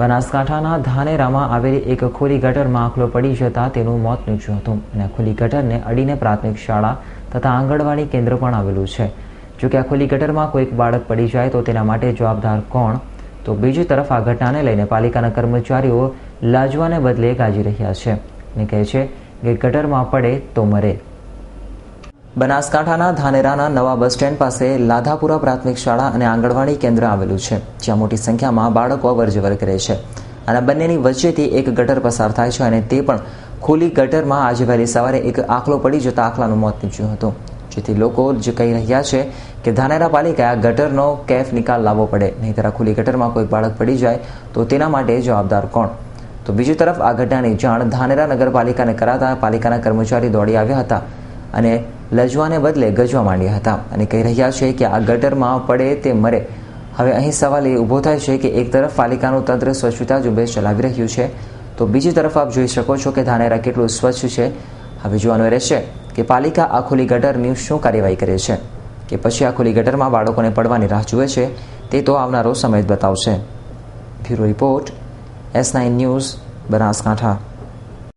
બનાસકાંઠાના ધાનેરામાં આવેલી એક ખુલ્લી ગટરમાં આખલો પડી જતા તેનું મોત નીપજ્યું હતું અને આ ખુલ્લી ગટરને અડીને પ્રાથમિક શાળા તથા આંગણવાડી કેન્દ્ર પણ આવેલું છે। જો કે આ ખુલ્લી ગટરમાં કોઈક બાળક પડી જાય તો તેના માટે જવાબદાર કોણ? તો બીજી તરફ આ ઘટનાને લઈને પાલિકાના કર્મચારીઓ લાજવાને બદલે ગાજી રહ્યા છે અને કહે છે કે ગટરમાં પડે તો મરે। બનાસકાંઠાના ધાનેરાના નવા બસ સ્ટેન્ડ પાસે લાધાપુરા પ્રાથમિક શાળા અને આંગણવાડી કેન્દ્ર આવેલું છે, જ્યાં મોટી સંખ્યામાં બાળકો અવરજવર કરે છે અને બંનેની વચ્ચેથી એક ગટર પસાર થાય છે અને તે પણ ખુલ્લી ગટરમાં આજે વહેલી સવારે એક આખલો પડી જતા આખલાનું મોત નીપજ્યું હતું, જેથી લોકો જે કહી રહ્યા છે કે ધાનેરા પાલિકાએ આ ગટરનો કેફ નિકાલ લાવવો પડે, નહીંતર આ ખુલ્લી ગટરમાં કોઈ બાળક પડી જાય તો તેના માટે જવાબદાર કોણ? તો બીજી તરફ આ ઘટનાની જાણ ધાનેરા નગરપાલિકાને કરાતા પાલિકાના કર્મચારી દોડી આવ્યા હતા અને લજવાને બદલે ગજવા માંડ્યા હતા અને કહી રહ્યા છે કે આ ગટરમાં પડે તે મરે। હવે અહીં સવાલ એ ઊભો થાય છે કે એક તરફ પાલિકાનું તંત્ર સ્વચ્છતા ઝુંબેશ ચલાવી રહ્યું છે, તો બીજી તરફ આપ જોઈ શકો છો કે ધાનેરા કેટલું સ્વચ્છ છે। હવે જોવાનું રહેશે કે પાલિકા આ ખુલ્લી ગટરની શું કાર્યવાહી કરે છે કે પછી આ ખુલ્લી ગટરમાં બાળકોને પડવાની રાહ જુએ છે, તે તો આવનારો સમય જ બતાવશે। Bureau report S9 news, Banaskantha.